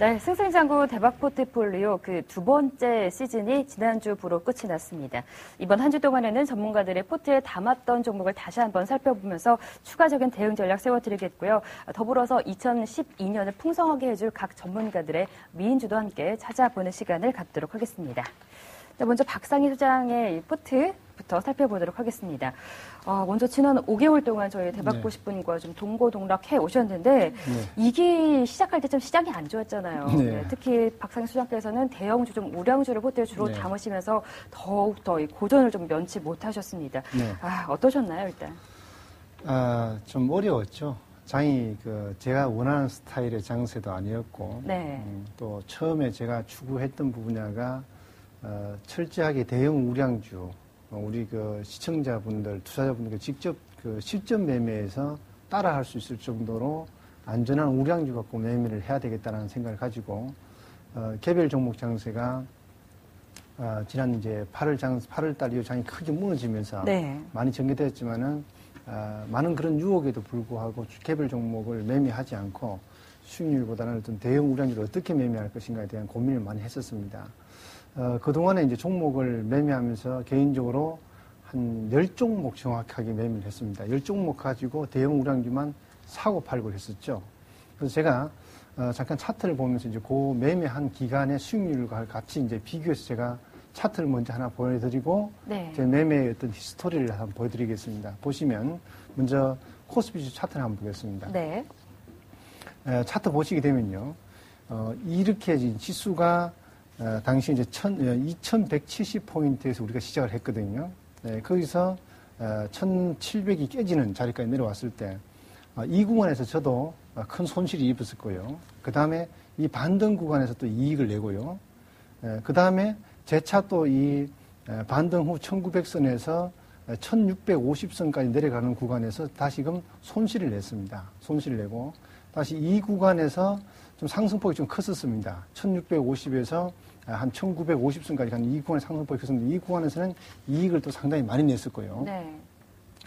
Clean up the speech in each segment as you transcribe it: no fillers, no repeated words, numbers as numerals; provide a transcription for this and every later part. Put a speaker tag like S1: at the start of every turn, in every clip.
S1: 네, 승승장구 대박 포트폴리오 그 두 번째 시즌이 지난주부로 끝이 났습니다. 이번 한 주 동안에는 전문가들의 포트에 담았던 종목을 다시 한번 살펴보면서 추가적인 대응 전략 세워드리겠고요. 더불어서 2012년을 풍성하게 해줄 각 전문가들의 미인주도 함께 찾아보는 시간을 갖도록 하겠습니다. 먼저 박상희 소장의 포트부터 살펴보도록 하겠습니다. 먼저 지난 5개월 동안 저희 대박 보실 분과 좀 동고동락해 오셨는데 이기 시작할 때쯤 시장이 안 좋았잖아요. 네, 특히 박상희 소장께서는 대형주, 좀 우량주를 포트에 주로 담으시면서 더욱더 이 고전을 좀 면치 못하셨습니다. 어떠셨나요, 일단?
S2: 좀 어려웠죠. 장이 제가 원하는 스타일의 장세도 아니었고 또 처음에 제가 추구했던 분야가 철저하게 대형 우량주, 우리 시청자분들, 투자자분들 직접 실전 매매에서 따라할 수 있을 정도로 안전한 우량주 갖고 매매를 해야 되겠다는 생각을 가지고, 개별 종목 장세가, 지난 이제 8월달 이후 장이 크게 무너지면서 많이 전개되었지만은, 많은 그런 유혹에도 불구하고 개별 종목을 매매하지 않고 수익률보다는 어떤 대형 우량주를 어떻게 매매할 것인가에 대한 고민을 많이 했었습니다. 그동안에 이제 종목을 매매하면서 개인적으로 한 10종목 정확하게 매매를 했습니다. 10종목 가지고 대형 우량주만 사고 팔고 했었죠. 그래서 제가, 잠깐 차트를 보면서 이제 그 매매한 기간의 수익률과 같이 이제 비교해서 제가 차트를 먼저 하나 보여드리고, 제 매매의 어떤 히스토리를 한번 보여드리겠습니다. 보시면, 먼저 코스피 차트를 한번 보겠습니다. 차트 보시게 되면요, 이렇게 지수가 당시 이제 2170포인트에서 우리가 시작을 했거든요. 거기서 1700이 깨지는 자리까지 내려왔을 때, 이 구간에서 저도 큰 손실이 입었었고요. 그 다음에 이 반등 구간에서 또 이익을 내고요. 그 다음에 재차 또 이 반등 후 1900선에서 1650선까지 내려가는 구간에서 다시금 손실을 냈습니다. 손실을 내고, 다시 이 구간에서 좀 상승폭이 좀 컸었습니다. 1650에서 한 1950선까지 가는 이 구간의 상승폭이 컸었는데, 이 구간에서는 이익을 또 상당히 많이 냈었고요.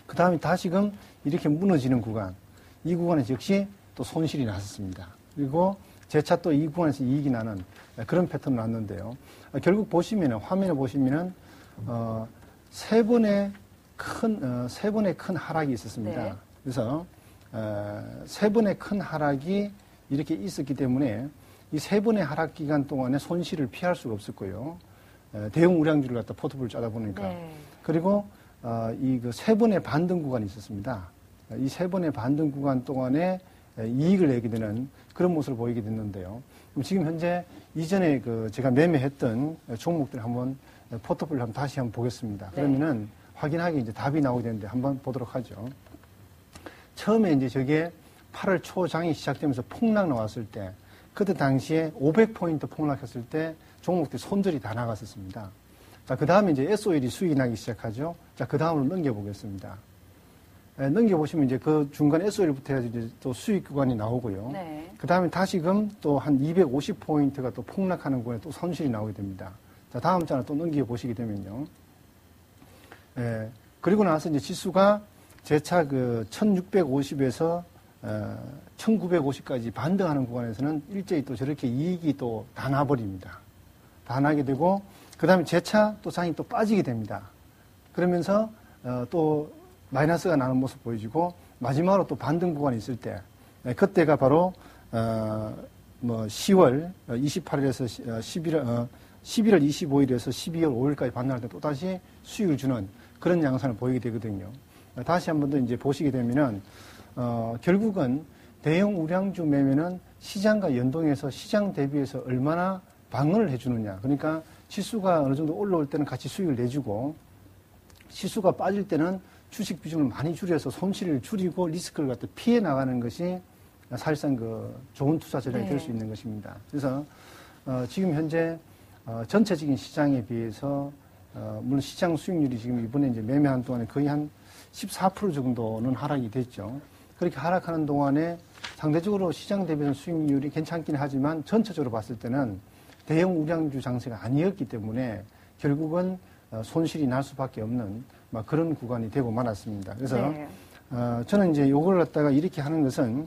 S2: 그 다음에 다시금 이렇게 무너지는 구간, 이 구간에서 역시 또 손실이 났었습니다. 그리고 재차 또 이 구간에서 이익이 나는 그런 패턴을 났는데요. 결국 보시면은, 화면에 보시면은, 세 번의 큰 하락이 있었습니다. 그래서, 세 번의 큰 하락이 이렇게 있었기 때문에 이 세 번의 하락 기간 동안에 손실을 피할 수가 없었고요. 대형 우량주를 갖다 포트폴리오를 짜다 보니까. 그리고, 이 세 번의 반등 구간이 있었습니다. 이 세 번의 반등 구간 동안에 이익을 내게 되는 그런 모습을 보이게 됐는데요. 그럼 지금 현재 이전에 제가 매매했던 종목들 한번 포트폴리오 한번 다시 한번 보겠습니다. 그러면은 확인하기 이제 답이 나오게 되는데 한번 보도록 하죠. 처음에 이제 저게 8월 초장이 시작되면서 폭락 나왔을 때, 그때 당시에 500포인트 폭락했을 때 종목들 손절이 다 나갔었습니다. 자, 그 다음에 이제 SOL이 수익이 나기 시작하죠. 자, 그 다음으로 넘겨보겠습니다. 넘겨보시면 이제 그 중간 SOL부터 해서 이제 또 수익 구간이 나오고요. 그 다음에 다시금 또 한 250포인트가 또 폭락하는 구간에 또 손실이 나오게 됩니다. 자, 다음 장을 또 넘겨보시게 되면요. 그리고 나서 이제 지수가 재차 1650에서 1950까지 반등하는 구간에서는 일제히 또 저렇게 이익이 또 다 나버립니다. 다 나게 되고, 그 다음에 재차 또 장이 또 빠지게 됩니다. 그러면서, 또 마이너스가 나는 모습 보여지고, 마지막으로 또 반등 구간이 있을 때, 그때가 바로, 10월 28일에서 11월 25일에서 12월 5일까지 반등할 때 또다시 수익을 주는 그런 양상을 보이게 되거든요. 다시 한 번 더 이제 보시게 되면은, 결국은 대형 우량주 매매는 시장과 연동해서 시장 대비해서 얼마나 방어를 해주느냐. 그러니까 지수가 어느 정도 올라올 때는 같이 수익을 내주고, 지수가 빠질 때는 주식 비중을 많이 줄여서 손실을 줄이고 리스크를 갖다 피해 나가는 것이 사실상 좋은 투자 전략이 될 수 있는 것입니다. 그래서, 지금 현재, 전체적인 시장에 비해서, 물론 시장 수익률이 지금 이번에 이제 매매한 동안에 거의 한 14% 정도는 하락이 됐죠. 그렇게 하락하는 동안에 상대적으로 시장 대비해서 수익률이 괜찮긴 하지만 전체적으로 봤을 때는 대형 우량주 장세가 아니었기 때문에 결국은 손실이 날 수밖에 없는 그런 구간이 되고 말았습니다. 그래서 저는 이제 요걸 갖다가 이렇게 하는 것은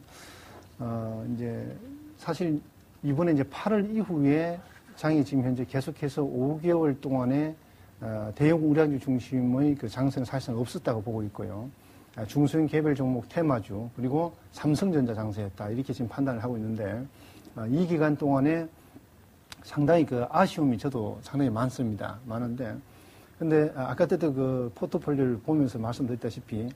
S2: 이제 사실 이번에 이제 8월 이후에 장이 지금 현재 계속해서 5개월 동안에 대형 우량주 중심의 그 장세는 사실상 없었다고 보고 있고요. 중소형 개별 종목 테마주 그리고 삼성전자 장세였다 이렇게 지금 판단을 하고 있는데 이 기간 동안에 상당히 그 아쉬움이 저도 상당히 많은데 근데 아까 때도 그 포트폴리오를 보면서 말씀드렸다시피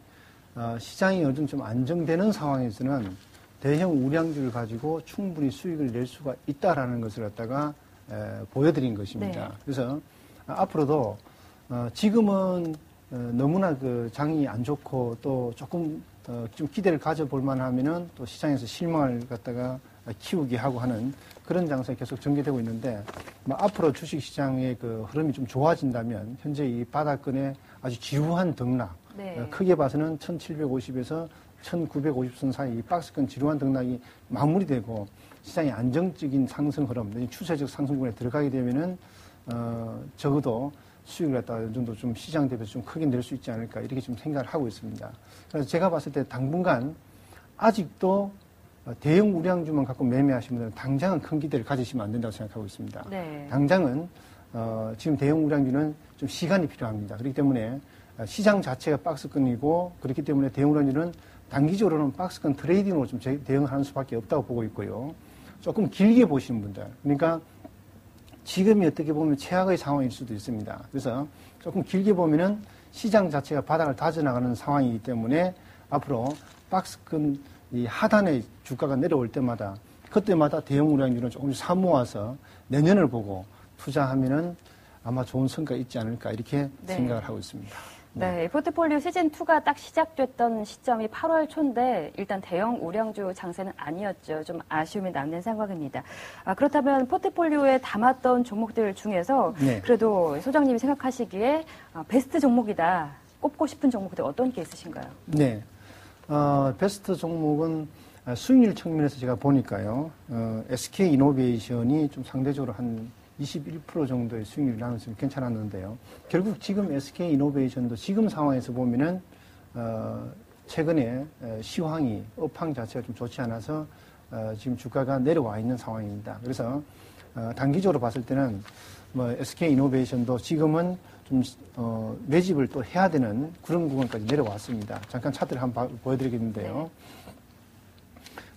S2: 시장이 어느 정도 좀 안정되는 상황에서는 대형 우량주를 가지고 충분히 수익을 낼 수가 있다라는 것을 갖다가 보여드린 것입니다. 네. 그래서 앞으로도 지금은 너무나 그 장이 안 좋고 또 조금 좀 기대를 가져볼 만하면은 또 시장에서 실망을 갖다가 키우게 하고 하는 그런 장세가 계속 전개되고 있는데 앞으로 주식시장의 그 흐름이 좀 좋아진다면 현재 이 바닥권의 아주 지루한 등락 네. 크게 봐서는 1750에서 1950선 사이 이 박스권 지루한 등락이 마무리되고 시장의 안정적인 상승 흐름, 추세적 상승권에 들어가게 되면은 적어도 수익을 갖다가 어느 정도 좀 시장 대비해서 좀 크게 낼 수 있지 않을까 이렇게 좀 생각을 하고 있습니다. 그래서 제가 봤을 때 당분간 아직도 대형 우량주만 갖고 매매하시는 분들은 당장은 큰 기대를 가지시면 안 된다고 생각하고 있습니다. 네. 당장은 지금 대형 우량주는 좀 시간이 필요합니다. 그렇기 때문에 시장 자체가 박스권이고 그렇기 때문에 대형 우량주는 단기적으로는 박스권 트레이딩으로 좀 대응하는 수밖에 없다고 보고 있고요. 조금 길게 보시는 분들, 그러니까 지금이 어떻게 보면 최악의 상황일 수도 있습니다. 그래서 조금 길게 보면은 시장 자체가 바닥을 다져나가는 상황이기 때문에 앞으로 박스권 이 하단의 주가가 내려올 때마다 그때마다 대형 우량주는 조금씩 사모아서 내년을 보고 투자하면은 아마 좋은 성과가 있지 않을까 이렇게 네. 생각을 하고 있습니다.
S1: 네, 포트폴리오 시즌2가 딱 시작됐던 시점이 8월 초인데 일단 대형 우량주 장세는 아니었죠. 좀 아쉬움이 남는 상황입니다. 그렇다면 포트폴리오에 담았던 종목들 중에서 네. 그래도 소장님이 생각하시기에 베스트 종목이다, 꼽고 싶은 종목들 어떤 게 있으신가요?
S2: 네, 베스트 종목은 수익률 측면에서 제가 보니까요. SK이노베이션이 좀 상대적으로 한 21% 정도의 수익률이 나왔으면 괜찮았는데요. 결국 지금 SK이노베이션도 지금 상황에서 보면은 최근에 시황이 업황 자체가 좀 좋지 않아서 지금 주가가 내려와 있는 상황입니다. 그래서 단기적으로 봤을 때는 뭐 SK이노베이션도 지금은 좀 매집을 또 해야 되는 그런 구간까지 내려왔습니다. 잠깐 차트를 한번 보여드리겠는데요.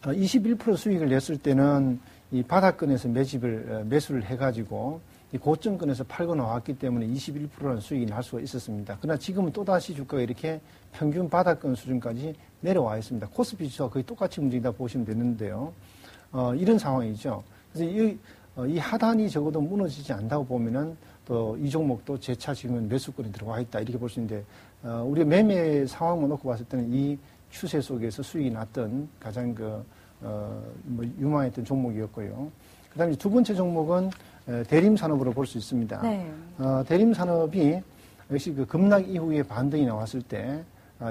S2: 21% 수익을 냈을 때는 이 바닥권에서 매수를 해가지고 이 고점권에서 팔고 나왔기 때문에 21%라는 수익이 날 수가 있었습니다. 그러나 지금은 또다시 주가가 이렇게 평균 바닥권 수준까지 내려와 있습니다. 코스피 지수와 거의 똑같이 움직이다 보시면 되는데요. 이런 상황이죠. 그래서 이 하단이 적어도 무너지지 않다고 보면은 또 이 종목도 재차 지금은 매수권이 들어와 있다 이렇게 볼 수 있는데 우리가 매매 상황만 놓고 봤을 때는 이 추세 속에서 수익이 났던 가장 유망했던 종목이었고요. 그 다음에 두 번째 종목은 대림산업으로 볼 수 있습니다. 네. 대림산업이 역시 그 급락 이후에 반등이 나왔을 때,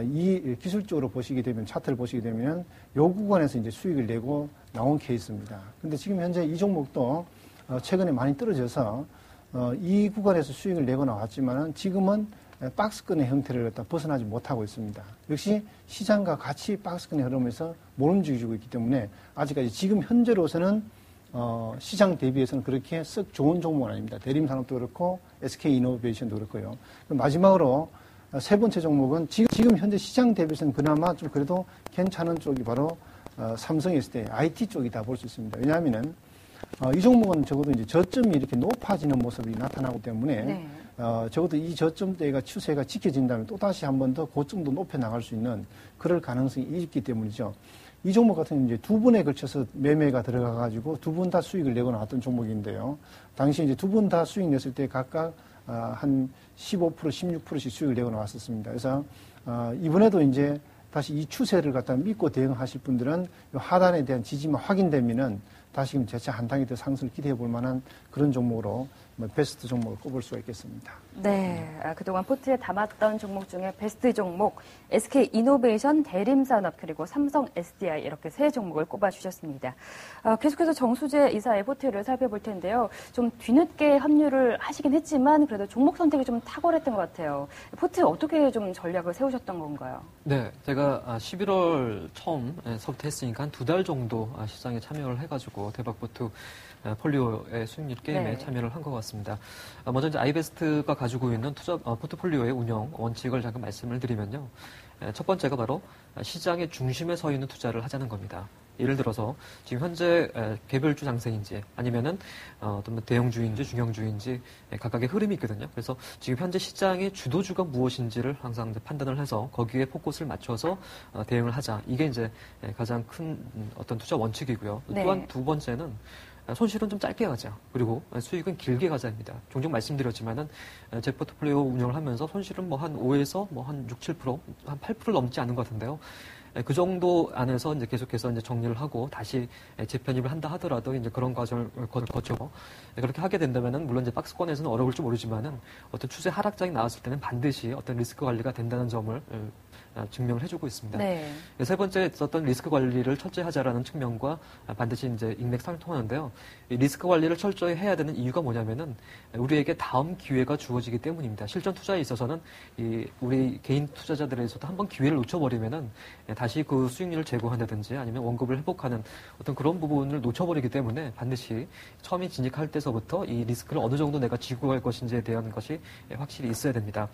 S2: 이 기술적으로 보시게 되면, 차트를 보시게 되면, 요 구간에서 이제 수익을 내고 나온 케이스입니다. 근데 지금 현재 이 종목도 최근에 많이 떨어져서, 이 구간에서 수익을 내고 나왔지만은 지금은 박스권의 형태를 갖다 벗어나지 못하고 있습니다. 역시 시장과 같이 박스권의 흐름에서 못 움직이고 있기 때문에 아직까지 지금 현재로서는 시장 대비해서는 그렇게 썩 좋은 종목은 아닙니다. 대림산업도 그렇고 SK이노베이션도 그렇고요. 마지막으로 세 번째 종목은 지금 현재 시장 대비해서는 그나마 좀 그래도 괜찮은 쪽이 바로 삼성 SDI IT 쪽이다 볼 수 있습니다. 왜냐하면은 이 종목은 적어도 이제 저점이 이렇게 높아지는 모습이 나타나기 때문에 네. 적어도 이 저점대가 추세가 지켜진다면 또다시 한 번 더 고점도 높여 나갈 수 있는 그럴 가능성이 있기 때문이죠. 이 종목 같은 경우는 이제 두 번에 걸쳐서 매매가 들어가가지고 두 번 다 수익을 내고 나왔던 종목인데요. 당시 이제 두 번 다 수익 냈을 때 각각 한 15%, 16%씩 수익을 내고 나왔었습니다. 그래서 이번에도 이제 다시 이 추세를 갖다 믿고 대응하실 분들은 이 하단에 대한 지지만 확인되면은 다시금 재차 한 단계 더 상승을 기대해 볼 만한 그런 종목으로 베스트 종목을 꼽을 수가 있겠습니다.
S1: 네, 그동안 포트에 담았던 종목 중에 베스트 종목 SK이노베이션, 대림산업 그리고 삼성 SDI 이렇게 세 종목을 꼽아주셨습니다. 계속해서 정수재 이사의 포트를 살펴볼 텐데요. 좀 뒤늦게 합류를 하시긴 했지만 그래도 종목 선택이 좀 탁월했던 것 같아요. 포트 어떻게 좀 전략을 세우셨던 건가요?
S3: 네, 제가 11월 처음 서부터 했으니까 한 2달 정도 시장에 참여를 해가지고 또 대박포트 폴리오의 수익률 게임에
S1: 네.
S3: 참여를 한 것 같습니다. 먼저 이제 아이베스트가 가지고 있는 투자 포트폴리오의 운영 원칙을 잠깐 말씀을 드리면요. 첫 번째가 바로 시장의 중심에 서 있는 투자를 하자는 겁니다. 예를 들어서 지금 현재 개별주 장세인지 아니면은 어떤 대형주인지 중형주인지 각각의 흐름이 있거든요. 그래서 지금 현재 시장의 주도주가 무엇인지를 항상 이제 판단을 해서 거기에 포커스를 맞춰서 대응을 하자. 이게 이제 가장 큰 어떤 투자 원칙이고요.
S1: 네.
S3: 또한 두 번째는 손실은 좀 짧게 가자. 그리고 수익은 길게 가자입니다. 종종 말씀드렸지만은 제 포트폴리오 운영을 하면서 손실은 뭐 한 5에서 뭐 한 6, 7%, 한 8% 넘지 않은 것 같은데요. 그 정도 안에서 이제 계속해서 이제 정리를 하고 다시 재편입을 한다 하더라도 이제 그런 과정을 거쳐 그렇게 하게 된다면은 물론 이제 박스권에서는 어려울지 모르지만은 어떤 추세 하락장이 나왔을 때는 반드시 어떤 리스크 관리가 된다는 점을 증명을 해주고 있습니다.
S1: 네.
S3: 세 번째 어떤 리스크 관리를 철저히 하자라는 측면과 반드시 이제 일맥상통하는데요. 이 리스크 관리를 철저히 해야 되는 이유가 뭐냐면은 우리에게 다음 기회가 주어지기 때문입니다. 실전 투자에 있어서는 우리 개인 투자자들에서도 한번 기회를 놓쳐버리면은 다시 그 수익률을 제고한다든지 아니면 원금을 회복하는 어떤 그런 부분을 놓쳐버리기 때문에 반드시 처음에 진입할 때서부터 이 리스크를 어느 정도 내가 지고 갈 것인지에 대한 것이 확실히 있어야 됩니다.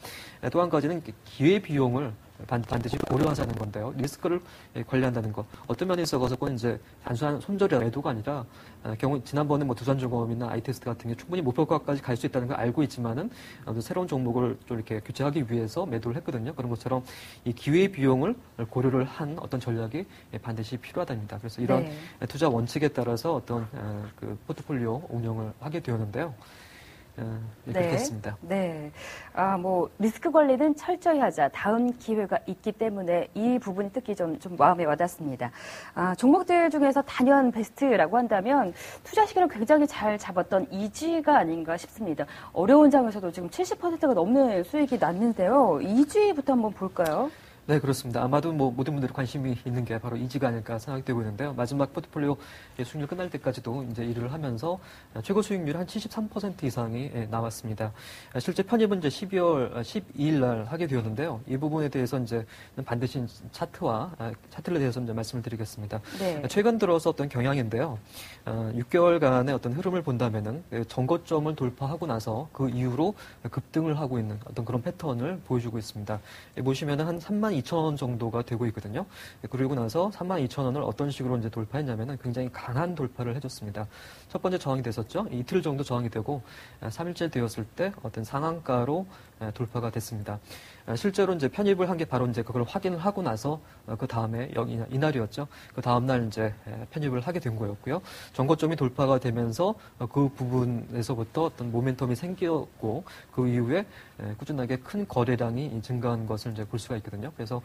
S3: 또 한 가지는 기회 비용을 반드시 고려하자는 건데요. 리스크를 관리한다는 것. 어떤 면에 있어서 꼭 이제 단순한 손절이나 매도가 아니라 지난번에 뭐 두산중공업이나 아이테스트 같은 게 충분히 목표가까지 갈 수 있다는 걸 알고 있지만은 새로운 종목을 좀 이렇게 교체하기 위해서 매도를 했거든요. 그런 것처럼 이 기회 비용을 고려를 한 어떤 전략이 반드시 필요하답니다. 그래서 이런
S1: 네.
S3: 투자 원칙에 따라서 어떤 그 포트폴리오 운영을 하게 되었는데요. 그렇게 했습니다.
S1: 네. 뭐, 리스크 관리는 철저히 하자. 다음 기회가 있기 때문에 이 부분이 특히 좀 마음에 와닿습니다. 종목들 중에서 단연 베스트라고 한다면 투자 시기를 굉장히 잘 잡았던 이지가 아닌가 싶습니다. 어려운 장에서도 지금 70%가 넘는 수익이 났는데요. 이지부터 한번 볼까요?
S3: 네, 그렇습니다. 아마도 뭐 모든 분들이 관심이 있는 게 바로 이지가 아닐까 생각이 되고 있는데요. 마지막 포트폴리오 수익률 끝날 때까지도 이제 일을 하면서 최고 수익률 한 73% 이상이 나왔습니다. 실제 편입은 이제 12월 12일 날 하게 되었는데요. 이 부분에 대해서 이제 반드시 차트에 대해서 이제 말씀을 드리겠습니다.
S1: 네.
S3: 최근 들어서 어떤 경향인데요. 6개월간의 어떤 흐름을 본다면은 전고점을 돌파하고 나서 그 이후로 급등을 하고 있는 어떤 그런 패턴을 보여주고 있습니다. 보시면은 한 32,000원 정도가 되고 있거든요. 그리고 나서 32,000원을 어떤 식으로 이제 돌파했냐면은 굉장히 강한 돌파를 해줬습니다. 첫 번째 저항이 됐었죠. 이틀 정도 저항이 되고 3일째 되었을 때 어떤 상한가로 돌파가 됐습니다. 실제로 이제 편입을 한 게 바로 이제 그걸 확인을 하고 나서 그 다음에 이날이었죠. 그 다음 날 이제 편입을 하게 된 거였고요. 전고점이 돌파가 되면서 그 부분에서부터 어떤 모멘텀이 생겼고 그 이후에 꾸준하게 큰 거래량이 증가한 것을 이제 볼 수가 있거든요. 그래서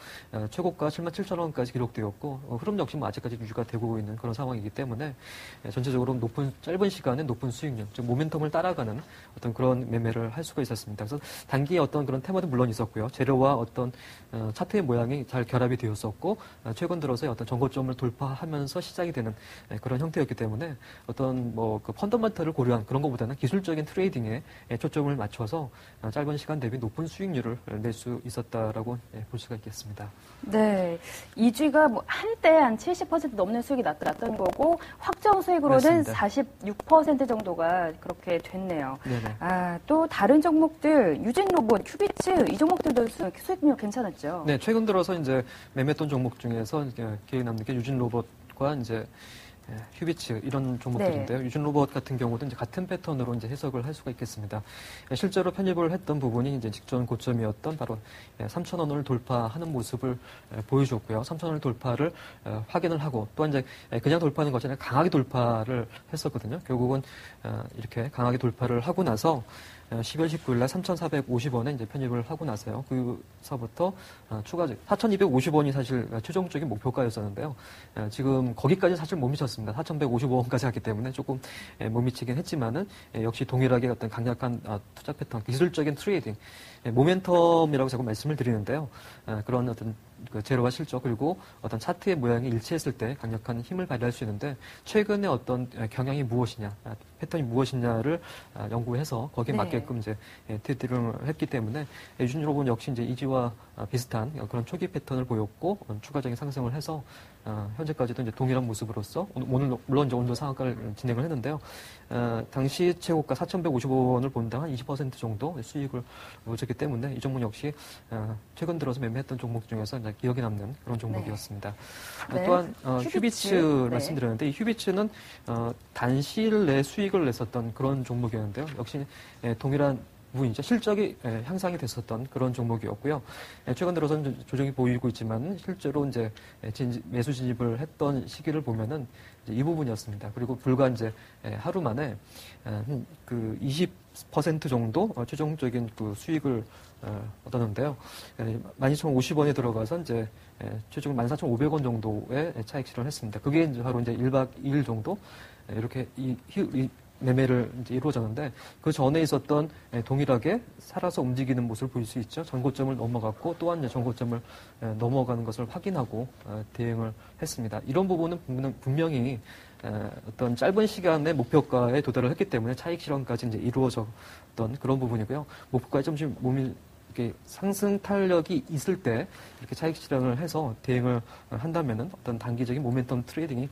S3: 최고가 77,000원까지 기록되었고 흐름 역시 뭐 아직까지 유지가 되고 있는 그런 상황이기 때문에 전체적으로 짧은 시간에 높은 수익률, 즉 모멘텀을 따라가는 어떤 그런 매매를 할 수가 있었습니다. 그래서 단기에 어떤 그런 테마도 물론 있었고요. 재료와 어떤 차트의 모양이 잘 결합이 되었었고 최근 들어서의 어떤 전고점을 돌파하면서 시작이 되는 그런 형태였기 때문에 어떤 뭐 그 펀더멘털을 고려한 그런 것보다는 기술적인 트레이딩에 초점을 맞춰서 짧은 시간 대비 높은 수익률을 낼 수 있었다라고 볼 수가 있겠습니다.
S1: 네. 이주가 뭐 한때 한 70% 넘는 수익이 났던 거고 확정 수익으로는
S3: 맞습니다.
S1: 46% 정도가 그렇게 됐네요.
S3: 네네.
S1: 또 다른 종목들 유진 로봇, 큐비츠 이 종목들도 수익률 괜찮았죠.
S3: 네, 최근 들어서 이제 매매했던 종목 중에서 기억에 남는 게 유진 로봇과 이제 휴비츠 이런 종목들인데요. 유진 로봇 같은 경우도 이제 같은 패턴으로 이제 해석을 할 수가 있겠습니다. 실제로 편입을 했던 부분이 이제 직전 고점이었던 바로 3,000원을 돌파하는 모습을 보여줬고요. 3,000원을 돌파를 확인을 하고 또한 이제 그냥 돌파하는 것이 아니라 강하게 돌파를 했었거든요. 결국은 이렇게 강하게 돌파를 하고 나서 12월 19일 날 3,450원에 이제 편입을 하고 나서요. 그서부터 추가적 4,250원이 사실 최종적인 목표가였었는데요. 지금 거기까지 사실 못 미쳤습니다. 4,155원까지 갔기 때문에 조금 못 미치긴 했지만은 역시 동일하게 어떤 강력한 투자 패턴, 기술적인 트레이딩, 모멘텀이라고 자꾸 말씀을 드리는데요. 그런 어떤 그 재료와 실적 그리고 어떤 차트의 모양이 일치했을 때 강력한 힘을 발휘할 수 있는데 최근에 어떤 경향이 무엇이냐, 패턴이 무엇이냐를 연구해서 거기에
S1: 네.
S3: 맞게끔 이제 디테일을 했기 때문에 유진유로는 역시 이제 이지와 비슷한 그런 초기 패턴을 보였고 추가적인 상승을 해서 현재까지도 이제 동일한 모습으로서 오늘 물론 이제 오늘도 상한가를 진행을 했는데요. 당시 최고가 4,155원을 본당 한 20% 정도 수익을 보였기 때문에 이 종목 역시 최근 들어서 매매했던 종목 중에서 이제 기억에 남는 그런 종목이었습니다.
S1: 네.
S3: 또한
S1: 휴비츠.
S3: 휴비츠
S1: 네.
S3: 말씀드렸는데 이 휴비츠는 단시일 내 수익을 냈었던 그런 종목이었는데요. 역시 동일한 부분이죠. 실적이 향상이 됐었던 그런 종목이었고요. 최근 들어서는 조정이 보이고 있지만 실제로 이제 매수 진입을 했던 시기를 보면은 이제 이 부분이었습니다. 그리고 불과 이제 하루 만에 그 20% 정도 최종적인 그 수익을 얻었는데요. 12,050원에 들어가서 이제 최종 14,500원 정도의 차익 실현을 했습니다. 그게 이제 바로 이제 1박 2일 정도 이렇게 이 매매를 이제 이루어졌는데 그 전에 있었던 동일하게 살아서 움직이는 모습을 볼 수 있죠. 전고점을 넘어갔고 또한 이제 전고점을 넘어가는 것을 확인하고 대응을 했습니다. 이런 부분은 분명히 어떤 짧은 시간에 목표가에 도달을 했기 때문에 차익 실현까지 이제 이루어졌던 그런 부분이고요. 목표가에 좀 몸이 이렇게 상승 탄력이 있을 때 이렇게 차익 실현을 해서 대응을 한다면은 어떤 단기적인 모멘텀 트레이딩이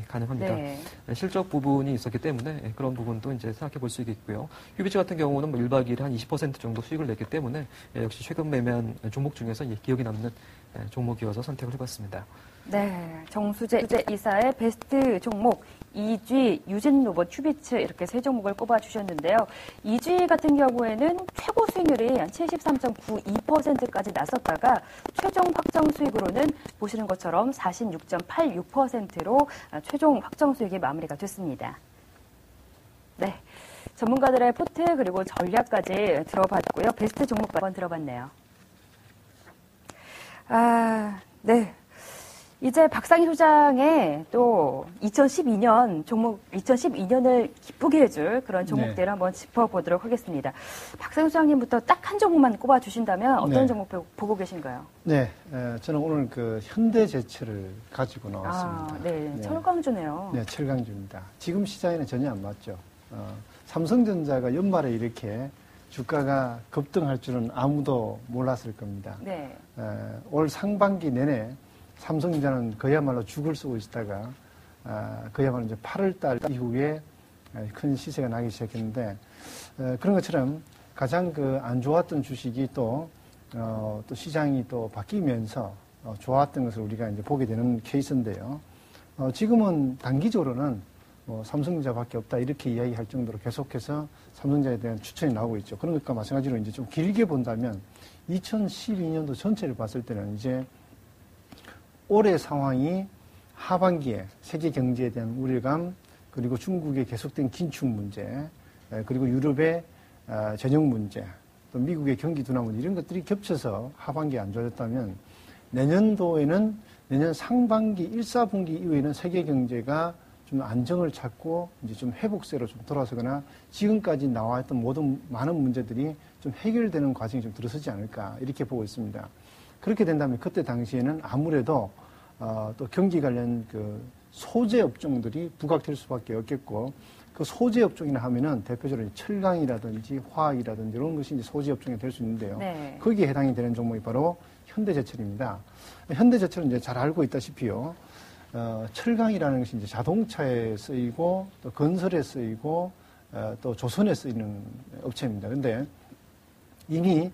S3: 가능합니다.
S1: 네.
S3: 실적 부분이 있었기 때문에 그런 부분도 이제 생각해 볼 수 있겠고요. 휴비츠 같은 경우는 뭐 1박 2일에 한 20% 정도 수익을 냈기 때문에 역시 최근 매매한 종목 중에서 기억이 남는 종목이어서 선택을 해봤습니다.
S1: 네, 정수재 이사의 베스트 종목 2G, 유진로봇, 휴비츠 이렇게 세 종목을 꼽아주셨는데요. 2G 같은 경우에는 최고 수익률이 한 73.92%까지 나섰다가 최종 확정 수익으로는 보시는 것처럼 46.86%로 최종 확정 수익이 마무리가 됐습니다. 네, 전문가들의 포트 그리고 전략까지 들어봤고요. 베스트 종목 한번 들어봤네요. 네. 이제 박상희 소장의 또 2012년 종목, 2012년을 기쁘게 해줄 그런 종목들을 한번 짚어보도록 하겠습니다. 박상희 소장님부터 딱 한 종목만 꼽아주신다면 어떤 종목 보고 계신가요?
S2: 네, 저는 오늘 그 현대제철을 가지고 나왔습니다.
S1: 네, 철강주네요.
S2: 네, 철강주입니다. 지금 시장에는 전혀 안 맞죠. 삼성전자가 연말에 이렇게 주가가 급등할 줄은 아무도 몰랐을 겁니다.
S1: 네.
S2: 올 상반기 내내 삼성전자는 그야말로 죽을 쓰고 있다가 그야말로 이제 8월달 이후에 큰 시세가 나기 시작했는데 그런 것처럼 가장 그 안 좋았던 주식이 또 시장이 또 바뀌면서 좋았던 것을 우리가 이제 보게 되는 케이스인데요. 지금은 단기적으로는 삼성전자밖에 없다 이렇게 이야기할 정도로 계속해서 삼성전자에 대한 추천이 나오고 있죠. 그런 것과 마찬가지로 이제 좀 길게 본다면 2012년도 전체를 봤을 때는 이제 올해 상황이 하반기에 세계 경제에 대한 우려감, 그리고 중국의 계속된 긴축 문제, 그리고 유럽의 전형 문제, 또 미국의 경기 둔화 문제 이런 것들이 겹쳐서 하반기에 안 좋아졌다면 내년도에는 내년 상반기 1, 4분기 이후에는 세계 경제가 좀 안정을 찾고 이제 좀 회복세로 좀 돌아서거나 지금까지 나와있던 모든 많은 문제들이 좀 해결되는 과정이 좀 들어서지 않을까 이렇게 보고 있습니다. 그렇게 된다면 그때 당시에는 아무래도 또 경기 관련 그 소재 업종들이 부각될 수밖에 없겠고 그 소재 업종이나 하면은 대표적으로 철강이라든지 화학이라든지 이런 것이 이제 소재 업종이 될 수 있는데요.
S1: 네.
S2: 거기에 해당이 되는 종목이 바로 현대제철입니다. 현대제철은 이제 잘 알고 있다시피요. 철강이라는 것이 이제 자동차에 쓰이고 또 건설에 쓰이고 또 조선에 쓰이는 업체입니다. 그런데 이미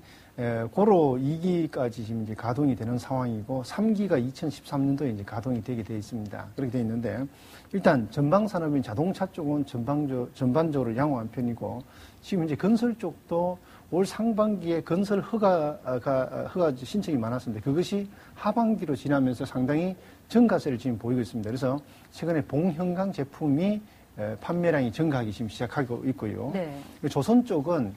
S2: 고로 2기까지 지금 이제 가동이 되는 상황이고 3기가 2013년도에 이제 가동이 되게 돼 있습니다. 그렇게 돼 있는데 일단 전방 산업인 자동차 쪽은 전반적으로 양호한 편이고 지금 이제 건설 쪽도 올 상반기에 건설 허가 신청이 많았습니다. 그것이 하반기로 지나면서 상당히 증가세를 지금 보이고 있습니다. 그래서 최근에 봉형강 제품이 판매량이 증가하기 지금 시작하고 있고요.
S1: 네.
S2: 조선 쪽은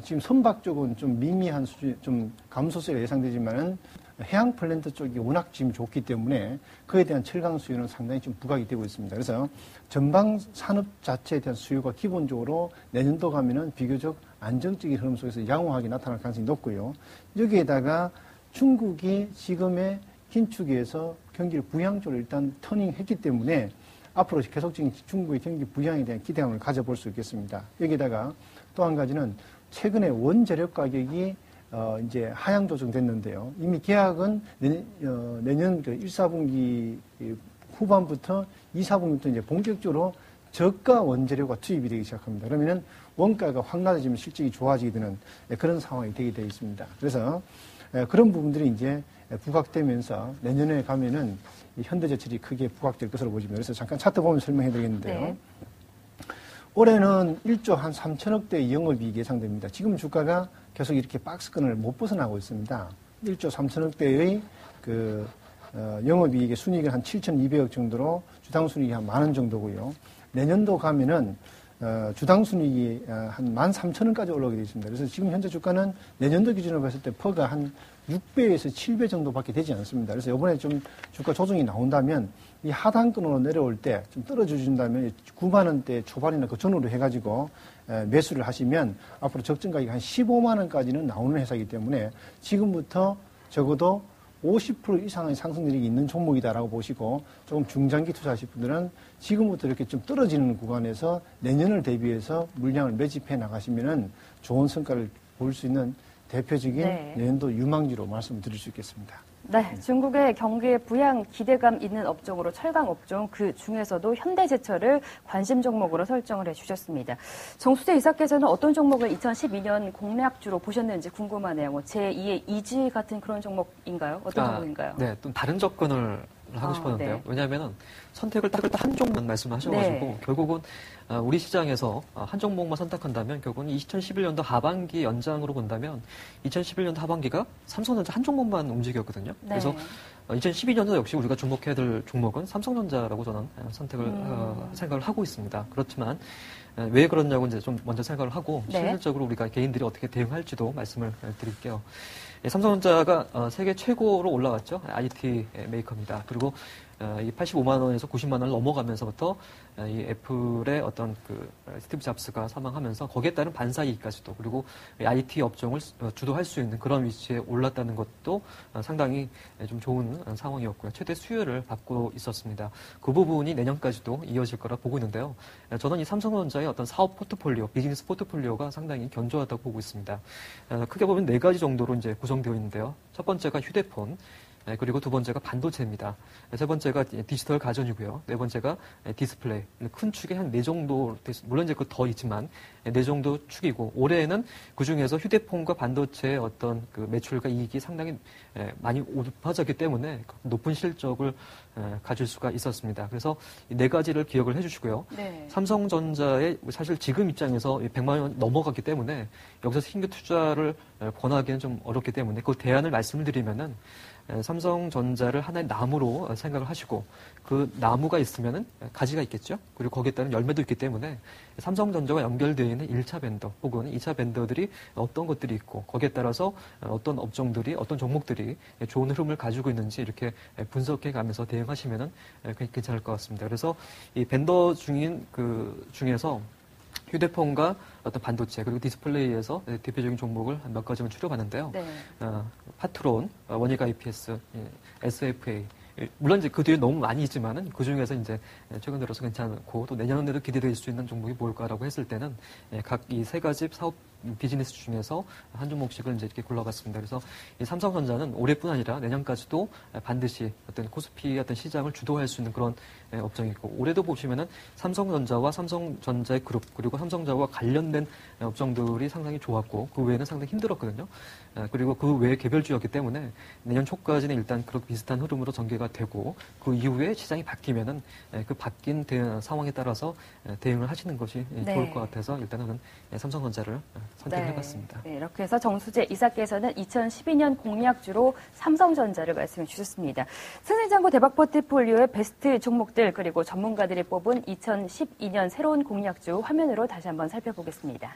S2: 지금 선박 쪽은 좀 미미한 수준, 좀 감소세가 예상되지만은 해양 플랜트 쪽이 워낙 지금 좋기 때문에 그에 대한 철강 수요는 상당히 좀 부각이 되고 있습니다. 그래서 전방 산업 자체에 대한 수요가 기본적으로 내년도 가면은 비교적 안정적인 흐름 속에서 양호하게 나타날 가능성이 높고요. 여기에다가 중국이 지금의 긴축에서 경기를 부양 쪽으로 일단 터닝했기 때문에 앞으로 계속적인 중국의 경기 부양에 대한 기대감을 가져볼 수 있겠습니다. 여기다가 또 한 가지는 최근에 원재료 가격이 이제 하향 조정됐는데요. 이미 계약은 내년 그 1, 4분기 후반부터 2, 4분기부터 이제 본격적으로 저가 원재료가 투입이 되기 시작합니다. 그러면은 원가가 확 낮아지면 실적이 좋아지게 되는 그런 상황이 되게 되어 있습니다. 그래서 그런 부분들이 이제 부각되면서 내년에 가면은 현대제철이 크게 부각될 것으로 보입니다. 그래서 잠깐 차트 보면 설명해 드리겠는데요.
S1: 네.
S2: 올해는 1조 한 3천억대 영업이익이 예상됩니다. 지금 주가가 계속 이렇게 박스권을 못 벗어나고 있습니다. 1조 3천억대의 영업이익의 순이익은 한 7,200억 정도로 주당 순이익이 한 10,000원 정도고요. 내년도 가면은 주당 순이익이 한 13,000원까지 올라오게 되어 있습니다. 그래서 지금 현재 주가는 내년도 기준으로 봤을 때 퍼가 한 6배에서 7배 정도밖에 되지 않습니다. 그래서 이번에 좀 주가 조정이 나온다면 이 하단권으로 내려올 때 좀 떨어져준다면 9만 원대 초반이나 그 전후로 해가지고 매수를 하시면 앞으로 적정 가격이 한 15만 원까지는 나오는 회사이기 때문에 지금부터 적어도 50% 이상의 상승 능력이 있는 종목이다라고 보시고 조금 중장기 투자하실 분들은 지금부터 이렇게 좀 떨어지는 구간에서 내년을 대비해서 물량을 매집해 나가시면은 좋은 성과를 볼 수 있는 대표적인 내년도 유망주로 말씀드릴 수 있겠습니다.
S1: 네, 중국의 경기에 부양 기대감 있는 업종으로 철강 업종 그 중에서도 현대제철을 관심 종목으로 설정을 해주셨습니다. 정수재 이사께서는 어떤 종목을 2012년 공략주로 보셨는지 궁금하네요. 뭐 제2의 이지 같은 그런 종목인가요? 어떤 종목인가요?
S3: 네, 좀 다른 접근을 하고 싶었는데요.
S1: 네.
S3: 왜냐하면 선택을 딱 한 종목만 말씀하셔가지고
S1: 네.
S3: 결국은 우리 시장에서 한 종목만 선택한다면 결국은 2011년도 하반기 연장으로 본다면 2011년도 하반기가 삼성전자 한 종목만 움직였거든요.
S1: 네.
S3: 그래서 2012년도 역시 우리가 주목해야 될 종목은 삼성전자라고 저는 생각을 하고 있습니다. 그렇지만 왜 그러냐고 이제 좀 먼저 생각을 하고
S1: 네.
S3: 실질적으로 우리가 개인들이 어떻게 대응할지도 말씀을 드릴게요. 삼성전자가 세계 최고로 올라왔죠. IT 메이커입니다. 그리고 이 85만 원에서 90만 원을 넘어가면서부터 이 애플의 어떤 스티브 잡스가 사망하면서 거기에 따른 반사이익까지도 그리고 IT 업종을 주도할 수 있는 그런 위치에 올랐다는 것도 상당히 좀 좋은 상황이었고요. 최대 수요를 받고 있었습니다. 그 부분이 내년까지도 이어질 거라 보고 있는데요. 저는 이 삼성전자의 어떤 사업 포트폴리오, 비즈니스 포트폴리오가 상당히 견조하다고 보고 있습니다. 크게 보면 4가지 정도로 이제 구성되어 있는데요. 첫 번째가 휴대폰, 그리고 두 번째가 반도체입니다. 세 번째가 디지털 가전이고요. 네 번째가 디스플레이. 큰 축이 한 4 정도, 물론 이제 더 있지만 4 정도 축이고 올해에는 그 중에서 휴대폰과 반도체의 어떤 매출과 이익이 상당히 많이 높아졌기 때문에 높은 실적을 가질 수가 있었습니다. 그래서 이 4가지를 기억을 해주시고요.
S1: 네.
S3: 삼성전자의 사실 지금 입장에서 100만 원 넘어갔기 때문에 여기서 신규 투자를 권하기는 좀 어렵기 때문에 그 대안을 말씀을 드리면은 삼성전자를 하나의 나무로 생각을 하시고 그 나무가 있으면은 가지가 있겠죠. 그리고 거기에 따른 열매도 있기 때문에 삼성전자와 연결되어 있는 1차 벤더 혹은 2차 벤더들이 어떤 것들이 있고 거기에 따라서 어떤 업종들이 어떤 종목들이 좋은 흐름을 가지고 있는지 이렇게 분석해 가면서 대응하시면은 괜찮을 것 같습니다. 그래서 이 벤더 중에서 휴대폰과 어떤 반도체 그리고 디스플레이에서 대표적인 종목을 몇 가지만 추려봤는데요.
S1: 네.
S3: 파트론, 원익 IPS, SFA. 물론 이제 그 뒤에 너무 많이 있지만은 그 중에서 이제 최근 들어서 괜찮고 또 내년에도 기대될 수 있는 종목이 뭘까라고 했을 때는 각 이 3가지 사업 비즈니스 중에서 한 종목씩을 이제 이렇게 골라봤습니다. 그래서 이 삼성전자는 올해뿐 아니라 내년까지도 반드시 어떤 코스피 어떤 시장을 주도할 수 있는 그런 업종이고 올해도 보시면은 삼성전자와 삼성전자의 그룹 그리고 삼성전자와 관련된 업종들이 상당히 좋았고 그 외에는 상당히 힘들었거든요. 그리고 그 외에 개별주였기 때문에 내년 초까지는 일단 그렇게 비슷한 흐름으로 전개가 되고 그 이후에 시장이 바뀌면은 그 바뀐 상황에 따라서 대응을 하시는 것이 좋을 것 같아서 일단은 삼성전자를 선택해봤습니다.
S1: 네, 이렇게 해서 정수재 이사께서는 2012년 공략주로 삼성전자를 말씀해 주셨습니다. 승승장구 대박 포트폴리오의 베스트 종목들 그리고 전문가들이 뽑은 2012년 새로운 공략주 화면으로 다시 한번 살펴보겠습니다.